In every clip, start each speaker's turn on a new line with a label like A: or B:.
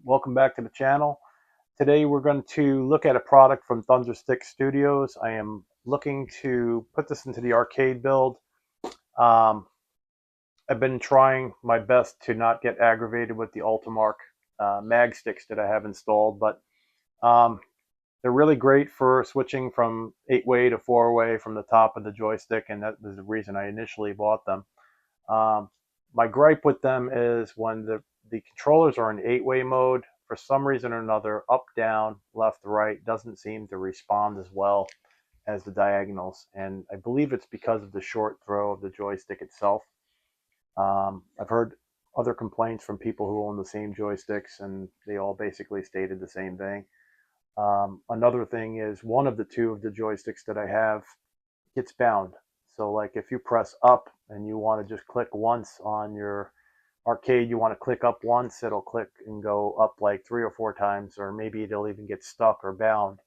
A: welcome back to the channel. Today we're going to look at a product from Thunderstick Studios. I am looking to put this into the arcade build. Um, I've been trying my best to not get aggravated with the Ultimark mag sticks that I have installed, but um, they're really great for switching from 8-way to 4-way from the top of the joystick, and that was the reason I initially bought them. Um, my gripe with them is when the controllers are in 8-way mode, for some reason or another, up, down, left, right doesn't seem to respond as well as the diagonals. And I believe it's because of the short throw of the joystick itself. I've heard other complaints from people who own the same joysticks, and they all basically stated the same thing. Another thing is one of the two of the joysticks that I have gets bound. So like if you press up and you want to just click once on your arcade, you want to click up once, it'll click and go up like 3 or 4 times, or maybe it'll even get stuck or bound,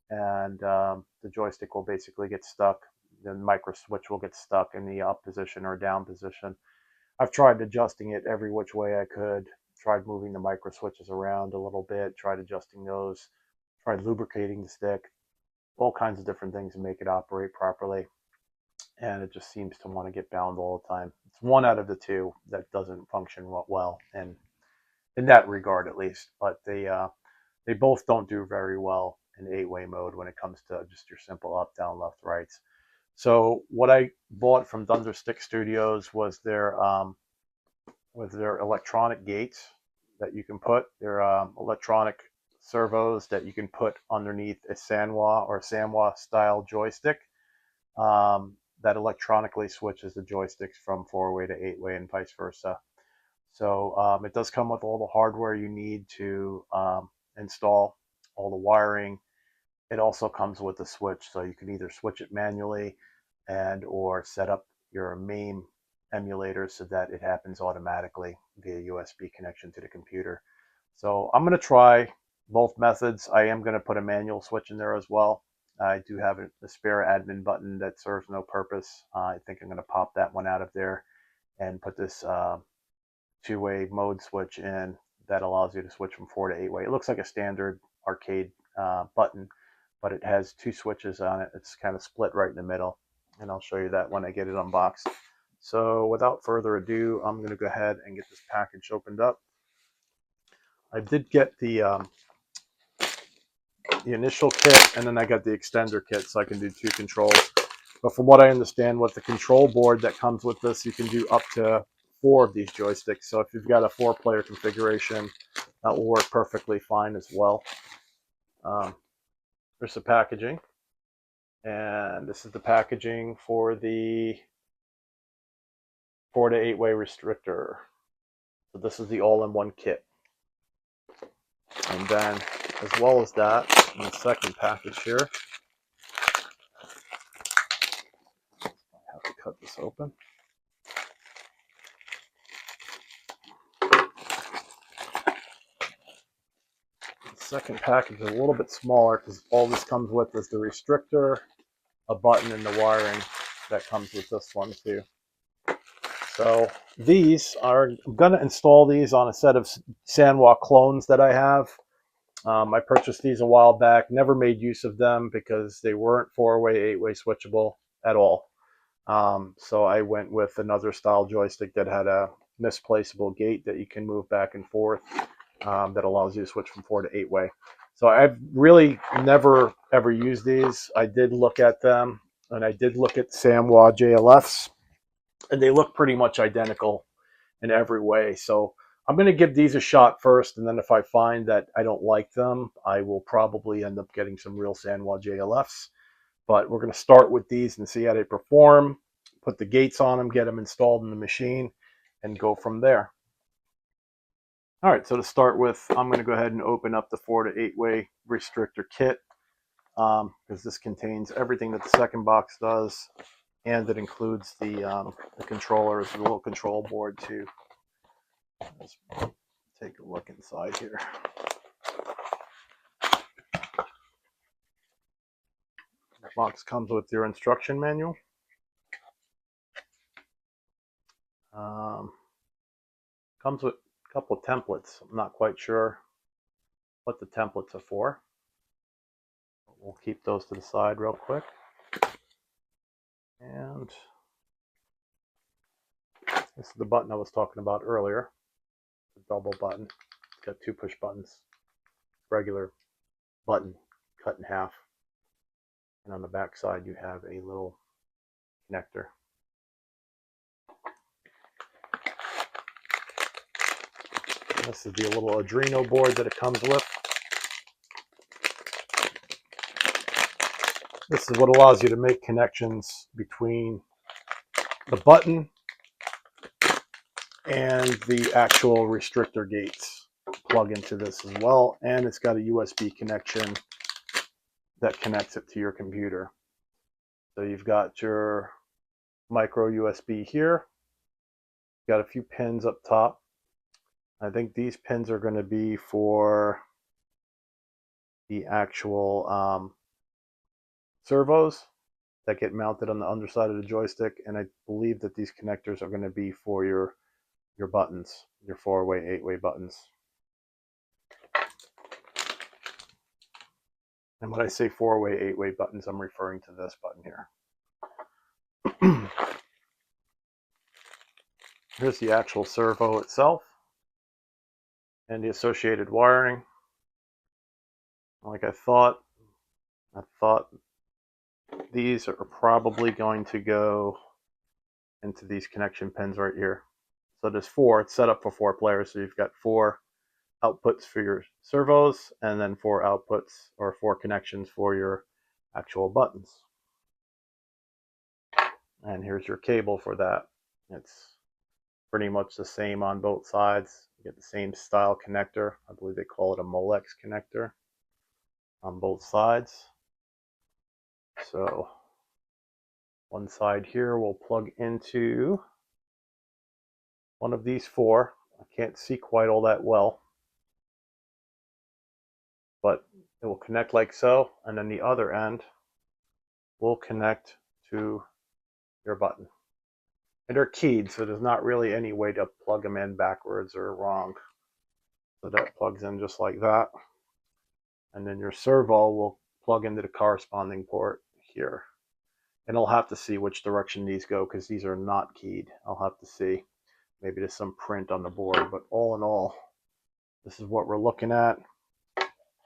A: and the joystick will basically get stuck. The micro switch will get stuck in the up position or down position. I've tried adjusting it every which way I could, tried moving the micro switches around a little bit, tried adjusting those, tried lubricating the stick, all kinds of different things to make it operate properly, and it just seems to want to get bound all the time. It's one out of the two that doesn't function well, and in that regard at least. But they both don't do very well in 8-way mode when it comes to just your simple up, down, left, rights. So what I bought from Thunderstick Studios was their electronic gates that you can put. They're electronic servos that you can put underneath a Sanwa style joystick. That electronically switches the joysticks from 4-way to 8-way and vice versa. So it does come with all the hardware you need to install all the wiring. It also comes with a switch, so you can either switch it manually and or set up your MAME emulator so that it happens automatically via USB connection to the computer. So I'm going to try both methods. I am going to put a manual switch in there as well. I do have a spare admin button that serves no purpose. I think I'm going to pop that one out of there and put this 2-way mode switch in that allows you to switch from 4 to 8-way. It looks like a standard arcade button, but it has 2 switches on it. It's kind of split right in the middle, and I'll show you that when I get it unboxed. So without further ado, I'm going to go ahead and get this package opened up. I did get the initial kit, and then I got the extender kit so I can do 2 controls. But from what I understand, with the control board that comes with this, you can do up to 4 of these joysticks. So if you've got a 4-player configuration, that will work perfectly fine as well. There's the packaging, and this is the packaging for the 4 to 8-way restrictor. So this is the all-in-one kit. And then, as well as that, in the second package here, I have to cut this open. The second package is a little bit smaller because all this comes with is the restrictor, a button, and the wiring that comes with this one too. So these are, I'm going to install these on a set of Sanwa clones that I have. I purchased these a while back, never made use of them because they weren't 4-way, 8-way switchable at all. So I went with another style joystick that had a misplaceable gate that you can move back and forth, that allows you to switch from 4 to 8-way. So I've really never ever used these. I did look at them, and I did look at Sanwa JLFs, and they look pretty much identical in every way. So I'm going to give these a shot first, and then if I find that I don't like them, I will probably end up getting some real Sanwa JLFs. But we're going to start with these and see how they perform, put the gates on them, get them installed in the machine, and go from there. All right, so to start with, I'm going to go ahead and open up the 4 to 8-way restrictor kit, because this contains everything that the second box does, and it includes the controllers, the little control board too. Let's take a look inside here. The box comes with your instruction manual. Comes with a couple of templates. I'm not quite sure what the templates are for. We'll keep those to the side real quick. And this is the button I was talking about earlier. The double button. It's got 2 push buttons. Regular button cut in half. And on the back side you have a little connector. This is the little Arduino board that it comes with. This is what allows you to make connections between the button and the actual restrictor gates. Plug into this as well, and it's got a USB connection that connects it to your computer. So you've got your micro USB here. Got a few pins up top. I think these pins are going to be for the actual servos that get mounted on the underside of the joystick, and I believe that these connectors are going to be for your buttons, your 4-way, 8-way buttons. And when I say 4-way, 8-way buttons, I'm referring to this button here. Here's the actual servo itself and the associated wiring. Like I thought these are probably going to go into these connection pins right here. So there's 4. It's set up for 4 players. So you've got 4 outputs for your servos, and then 4 outputs or 4 connections for your actual buttons. And here's your cable for that. It's pretty much the same on both sides. You get the same style connector. I believe they call it a Molex connector on both sides. So one side here will plug into one of these 4. I can't see quite all that well, but it will connect like so, and then the other end will connect to your button. And they're keyed, so there's not really any way to plug them in backwards or wrong. So that plugs in just like that. And then your servo will plug into the corresponding port here. And I'll have to see which direction these go because these are not keyed. I'll have to see. Maybe there's some print on the board, but all in all, this is what we're looking at.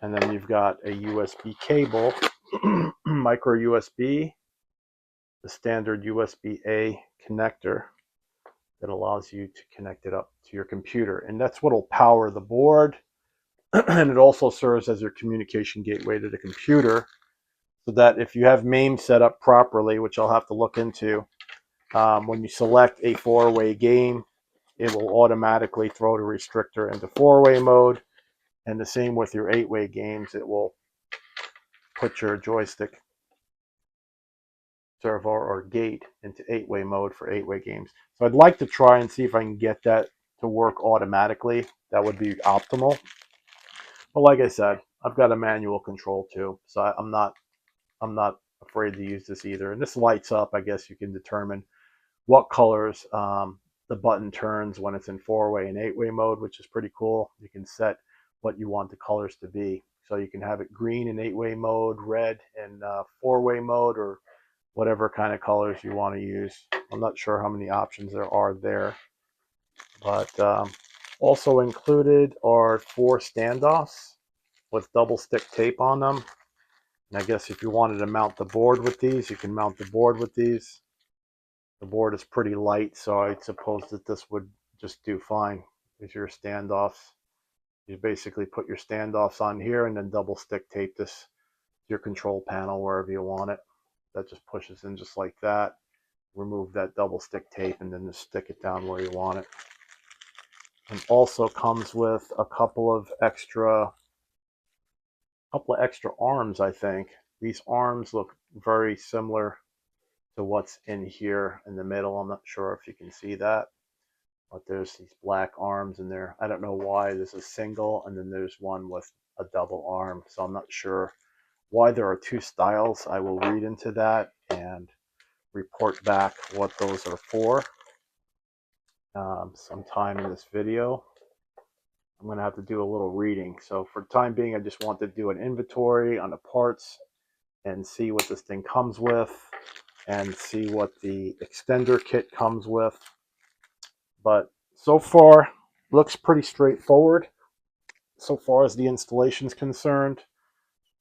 A: And then you've got a USB cable, micro USB, the standard USB-A connector that allows you to connect it up to your computer. And that's what will power the board. And it also serves as your communication gateway to the computer, so that if you have MAME set up properly, which I'll have to look into, when you select a 4-way game, it will automatically throw the restrictor into 4-way mode. And the same with your 8-way games. It will put your joystick servo or gate into 8-way mode for 8-way games. So I'd like to try and see if I can get that to work automatically. That would be optimal. But like I said, I've got a manual control too, so I'm not afraid to use this either. And this lights up. I guess you can determine what colors the button turns when it's in 4-way and 8-way mode, which is pretty cool. You can set what you want the colors to be. So you can have it green in 8-way mode, red in 4-way mode, or whatever kind of colors you want to use. I'm not sure how many options there are there. But also included are 4 standoffs with double stick tape on them. And I guess if you wanted to mount the board with these, you can mount the board with these. The board is pretty light, so I suppose that this would just do fine. These are your standoffs. You basically put your standoffs on here and then double stick tape this to your control panel wherever you want it. That just pushes in just like that. Remove that double stick tape and then just stick it down where you want it. And also comes with a couple of extra arms, I think. These arms look very similar to what's in here in the middle. I'm not sure if you can see that, but there's these black arms in there. I don't know why. There's a single and then there's one with a double arm, so I'm not sure why there are 2 styles. I will read into that and report back what those are for sometime in this video. I'm going to have to do a little reading. So for the time being, I just want to do an inventory on the parts and see what this thing comes with and see what the extender kit comes with. But so far, looks pretty straightforward so far as the installation is concerned.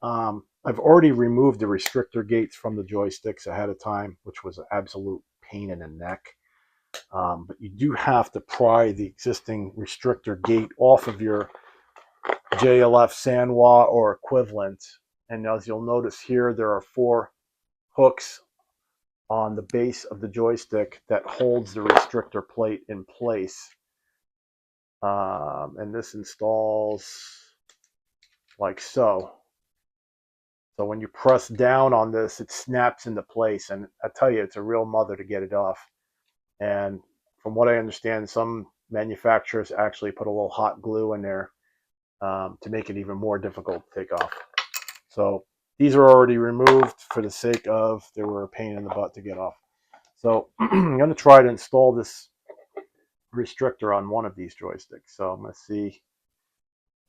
A: I've already removed the restrictor gates from the joysticks ahead of time, which was an absolute pain in the neck. But you do have to pry the existing restrictor gate off of your JLF Sanwa or equivalent. And as you'll notice here, there are 4 hooks on the base of the joystick that holds the restrictor plate in place. And this installs like so. So when you press down on this, it snaps into place. And I tell you, it's a real mother to get it off. And from what I understand, some manufacturers actually put a little hot glue in there to make it even more difficult to take off. So these are already removed for the sake of they were a pain in the butt to get off. So I'm going to try to install this restrictor on one of these joysticks. So I'm going to see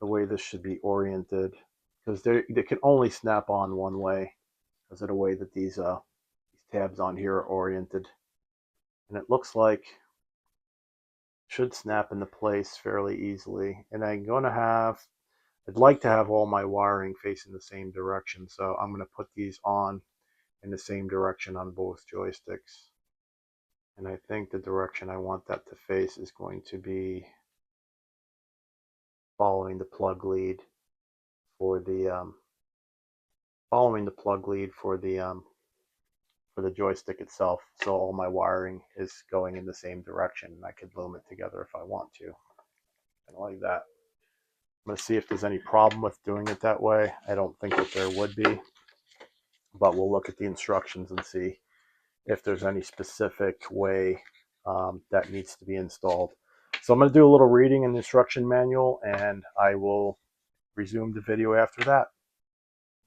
A: the way this should be oriented, because they can only snap on one way because of the way that these tabs on here are oriented. And it looks like it should snap into place fairly easily. And I'd like to have all my wiring facing the same direction. So I'm going to put these on in the same direction on both joysticks. And I think the direction I want that to face is going to be following the plug lead for the joystick itself. So all my wiring is going in the same direction, and I could loom it together if I want to. And like that. I'm going to see if there's any problem with doing it that way. I don't think that there would be, but we'll look at the instructions and see if there's any specific way that needs to be installed. So I'm going to do a little reading in the instruction manual, and I will resume the video after that.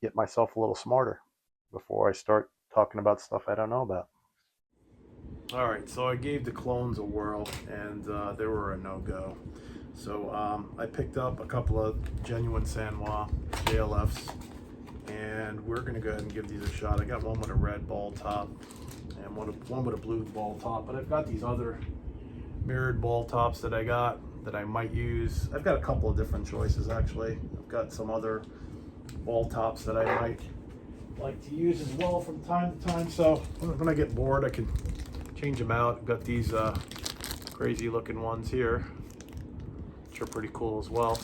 A: Get myself a little smarter before I start talking about stuff I don't know about. All right, so I gave the clones a whirl, and they were a no-go. So I picked up a couple of genuine Sanwa JLFs, and we're going to go ahead and give these a shot. I got one with a red ball top and one with a blue ball top, but I've got these other mirrored ball tops that I got that I might use. I've got a couple of different choices, actually. I've got some other ball tops that I might like to use as well from time to time. So when I get bored, I can change them out. I've got these crazy looking ones here, which are pretty cool as well.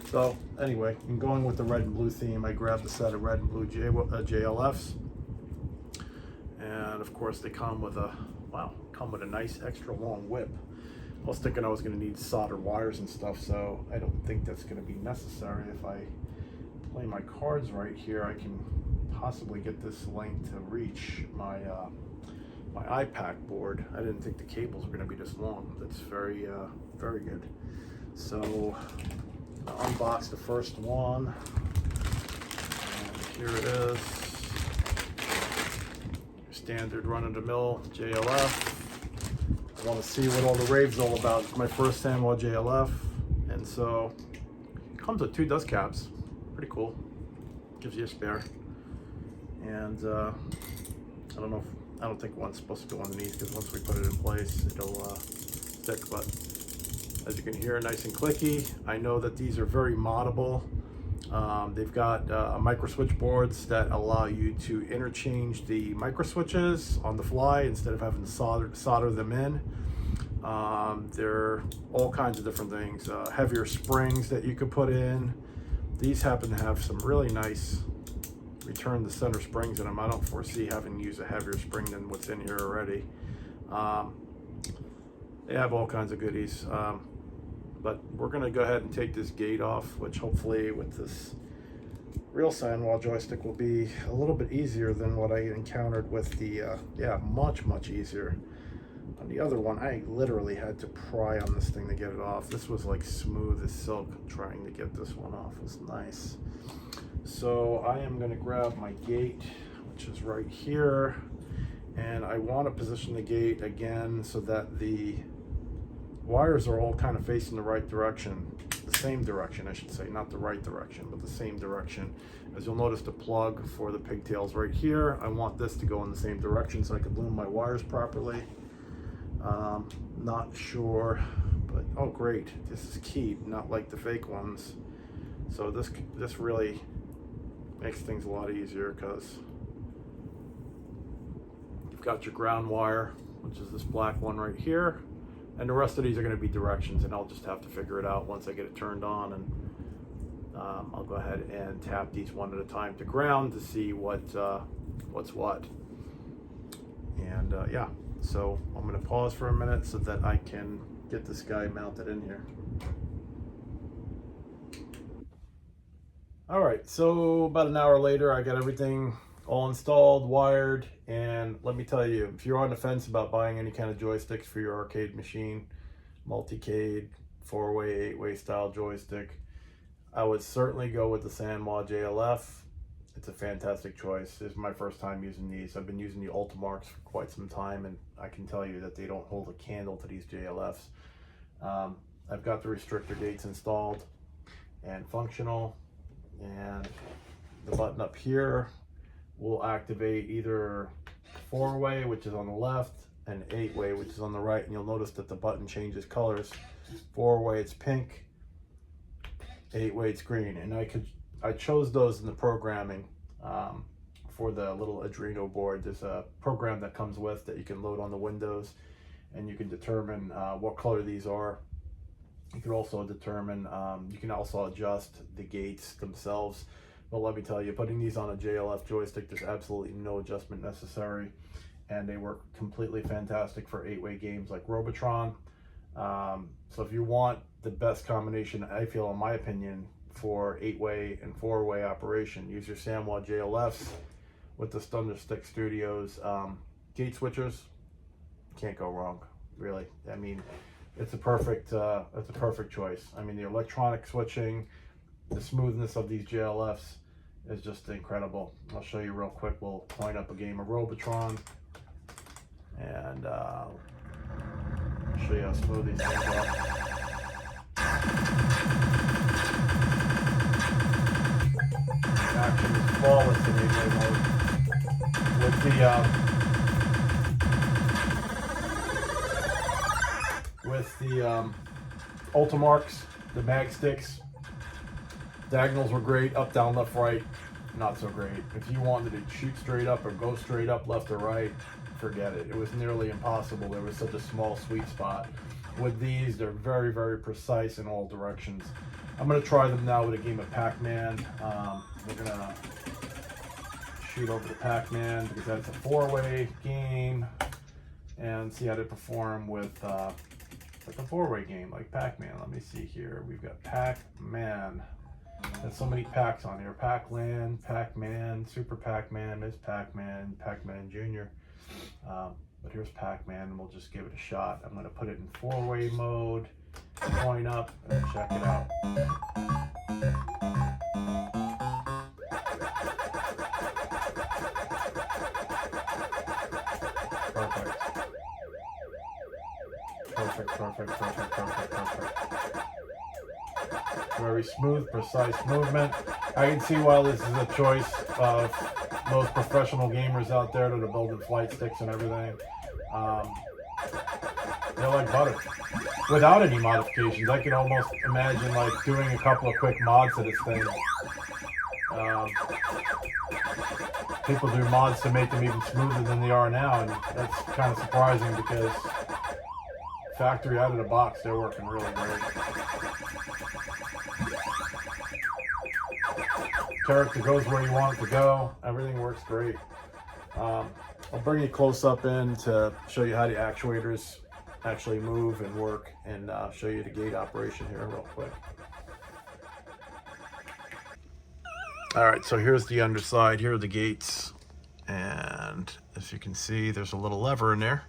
A: So anyway, in going with the red and blue theme, I grabbed a set of red and blue JLFs. And of course they come with a nice extra long whip. I was thinking I was going to need solder wires and stuff, so I don't think that's going to be necessary. If I play my cards right here, I can possibly get this length to reach my my iPack board. I didn't think the cables were going to be this long. That's very good. So I'll unbox the first one, and here it is. Standard run-of-the-mill JLF. I want to see what all the rave's all about. It's my first Sanwa JLF, and so it comes with 2 dust caps. Pretty cool. Gives you a spare. And I don't think one's supposed to go underneath, because once we put it in place, it'll stick. But as you can hear, nice and clicky. I know that these are very moddable. They've got micro switch boards that allow you to interchange the micro switches on the fly instead of having to solder them in. There are all kinds of different things. Heavier springs that you could put in. These happen to have some really nice return to center springs in them. I don't foresee having to use a heavier spring than what's in here already. They have all kinds of goodies. But we're going to go ahead and take this gate off, which hopefully with this real Sanwa joystick will be a little bit easier than what I encountered with the, much easier. On the other one, I literally had to pry on this thing to get it off. This was like smooth as silk. Trying to get this one off was nice. So I am going to grab my gate, which is right here. And I want to position the gate again so that the wires are all kind of facing the right direction, the same direction I should say, not the right direction, but the same direction. As you'll notice, the plug for the pigtails right here, I want this to go in the same direction so I can loom my wires properly. Not sure, but oh great, this is keyed, not like the fake ones. So this really makes things a lot easier, because you've got your ground wire, which is this black one right here, and the rest of these are going to be directions, and I'll just have to figure it out once I get it turned on. And I'll go ahead and tap these one at a time to ground to see what's what. And yeah, so I'm going to pause for a minute so that I can get this guy mounted in here. All right, so about an hour later, I got everything all installed, wired, and let me tell you, if you're on the fence about buying any kind of joysticks for your arcade machine, multicade, 4-way, 8-way style joystick, I would certainly go with the Sanwa JLF. It's a fantastic choice. This is my first time using these. I've been using the Ultimarks for quite some time, and I can tell you that they don't hold a candle to these JLFs. I've got the restrictor gates installed and functional, and the button up here will activate either 4-way, which is on the left, and 8-way, which is on the right. And you'll notice that the button changes colors. 4-way it's pink, 8-way it's green, and I chose those in the programming for the little Arduino board. There's a program that comes with that you can load on the Windows, and you can determine what color these are. You can also determine, you can also adjust the gates themselves. But let me tell you, putting these on a JLF joystick, there's absolutely no adjustment necessary, and they work completely fantastic for 8-way games like Robotron. So if you want the best combination, I feel, in my opinion, for 8-way and 4-way operation, use your Sanwa JLFs with the Thunderstick Studios gate switchers. Can't go wrong, really. I mean, it's a perfect choice. I mean, the electronic switching, the smoothness of these JLFs is just incredible. I'll show you real quick. We'll point up a game of Robotron, and show you how smooth these things are. Action is flawless in 8-way mode. With the Ultimarks, the mag sticks, diagonals were great, up, down, left, right, not so great. If you wanted to shoot straight up or go straight up, left or right, forget it. It was nearly impossible. There was such a small sweet spot. With these, they're very, very precise in all directions. I'm going to try them now with a game of Pac-Man. We're going to shoot over to Pac-Man because that's a 4-way game, and see how they perform with like a 4-way game like Pac-Man. Let me see here. We've got Pac-Man. There's so many packs on here. Pac-Land, Pac-Man, Super Pac-Man, Ms. Pac-Man, Pac-Man Jr. But here's Pac-Man, and we'll just give it a shot. I'm going to put it in 4-way mode, point up, and check it out. Perfect. Very smooth, precise movement. I can see why this is a choice of most professional gamers out there that are building flight sticks and everything. They're like butter. Without any modifications, I can almost imagine like doing a couple of quick mods to this thing. People do mods to make them even smoother than they are now, and that's kind of surprising because factory out of the box, they're working really great. Character goes where you want it to go. Everything works great. I'll bring you close up in to show you how the actuators actually move and work, and show you the gate operation here real quick. All right, so here's the underside. Here are the gates, and as you can see, there's a little lever in there,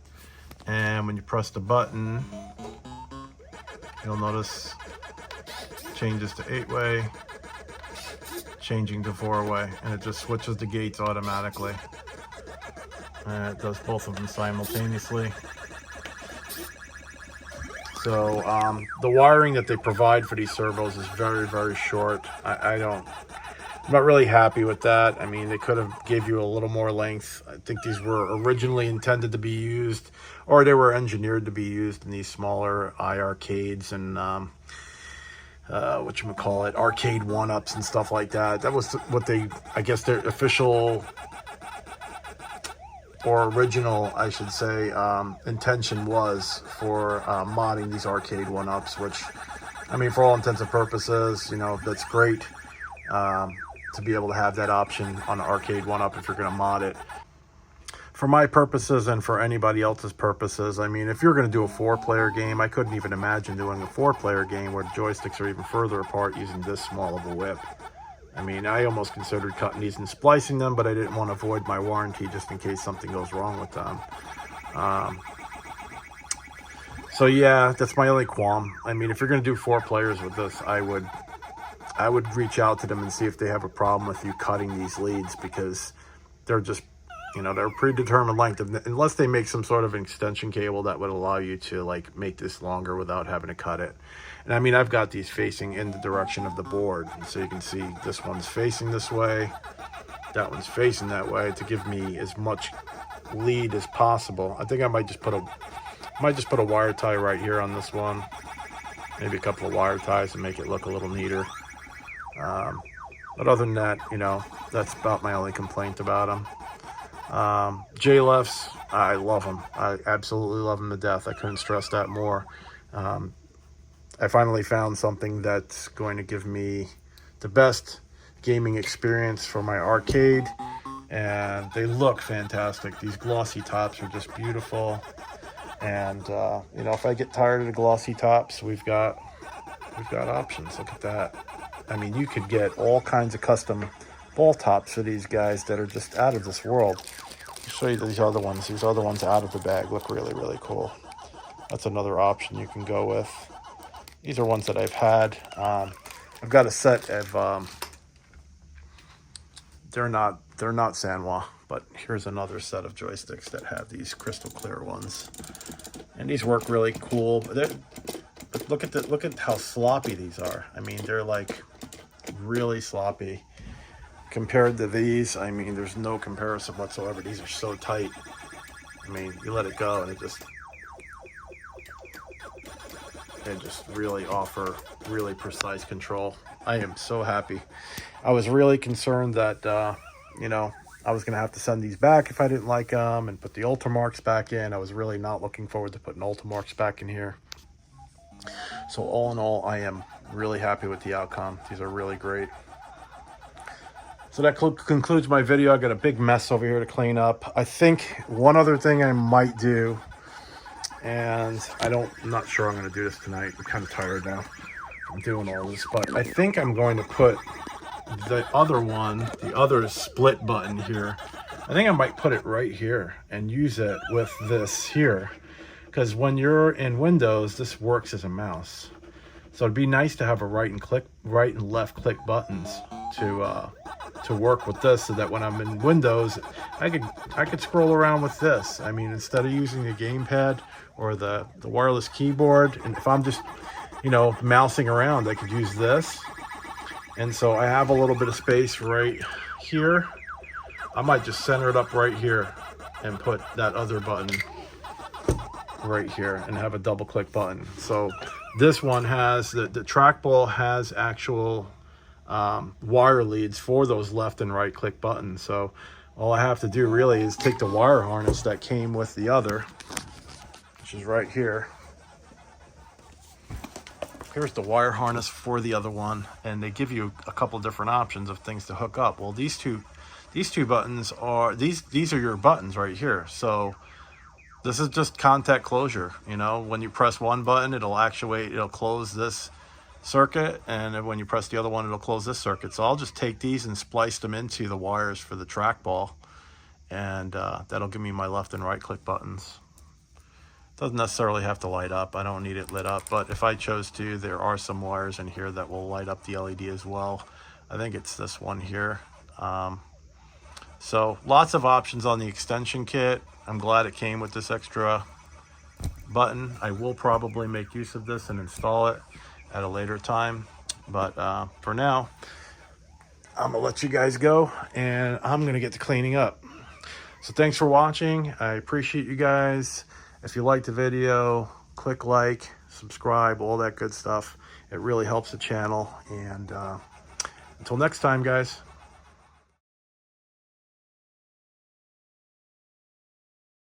A: and when you press the button, you'll notice it changes to 8-way, changing to 4-way, and it just switches the gates automatically, and it does both of them simultaneously. So the wiring that they provide for these servos is very, very short. I'm not really happy with that. I mean, they could have gave you a little more length. I think these were originally intended to be used, or they were engineered to be used in these smaller arcades and whatchamacallit, arcade one-ups and stuff like that. That was what they, I guess, their official or original, I should say, intention was for modding these arcade one-ups, which, I mean, for all intents and purposes, you know, that's great to be able to have that option on an arcade one-up if you're going to mod it. For my purposes and for anybody else's purposes, I mean, if you're going to do a 4-player game, I couldn't even imagine doing a 4-player game where the joysticks are even further apart using this small of a whip. I mean, I almost considered cutting these and splicing them, but I didn't want to avoid my warranty just in case something goes wrong with them. So yeah, that's my only qualm. I mean, if you're going to do 4 players with this, I would reach out to them and see if they have a problem with you cutting these leads, because they're just, you know, they're predetermined length, unless they make some sort of extension cable that would allow you to like make this longer without having to cut it. And I mean, I've got these facing in the direction of the board, so you can see this one's facing this way, that one's facing that way, to give me as much lead as possible. I think I might just put a wire tie right here on this one, maybe a couple of wire ties to make it look a little neater. But other than that, you know, that's about my only complaint about them. JLFs, I love them. I absolutely love them to death. I couldn't stress that more. I finally found something that's going to give me the best gaming experience for my arcade, and they look fantastic. These glossy tops are just beautiful. And you know, if I get tired of the glossy tops, we've got options. Look at that. I mean, you could get all kinds of custom ball tops for these guys that are just out of this world. I'll show you these other ones. These other ones out of the bag look really, really cool. That's another option you can go with. These are ones that I've had. I've got a set of, they're not Sanwa, but here's another set of joysticks that have these crystal clear ones. And these work really cool. But look at how sloppy these are. I mean, they're like really sloppy compared to these. I mean, there's no comparison whatsoever. These are so tight. I mean, you let it go and it just really offer really precise control. I am so happy. I was really concerned that you know, I was gonna have to send these back if I didn't like them and put the Ultramarks back in. I was really not looking forward to putting Ultramarks back in here. So all in all, I am really happy with the outcome. These are really great. So that concludes my video. I got a big mess over here to clean up. I think one other thing I might do, and I'm not sure I'm going to do this tonight. I'm kind of tired now from doing all this, but I think I'm going to put the other split button here. I think I might put it right here and use it with this here, because when you're in Windows, this works as a mouse. So it'd be nice to have a right and left click buttons to work with this, so that when I'm in Windows, I could scroll around with this. I mean, instead of using the gamepad or the wireless keyboard, and if I'm just, you know, mousing around, I could use this. And so I have a little bit of space right here. I might just center it up right here and put that other button right here and have a double click button. So this one has the trackball has actual wire leads for those left and right click buttons. So all I have to do really is take the wire harness that came with the other, which is right here. Here's the wire harness for the other one, and they give you a couple different options of things to hook up. Well, these two buttons are these are your buttons right here. So this is just contact closure. You know, when you press one button, it'll close this circuit, and when you press the other one, it'll close this circuit. So I'll just take these and splice them into the wires for the trackball, and that'll give me my left and right click buttons. Doesn't necessarily have to light up. I don't need it lit up, but if I chose to, there are some wires in here that will light up the LED as well. I think it's this one here. So lots of options on the extension kit. I'm glad it came with this extra button. I will probably make use of this and install it at a later time. But for now, I'm gonna let you guys go and I'm gonna get to cleaning up. So thanks for watching. I appreciate you guys. If you liked the video, click like, subscribe, all that good stuff. It really helps the channel. And until next time, guys.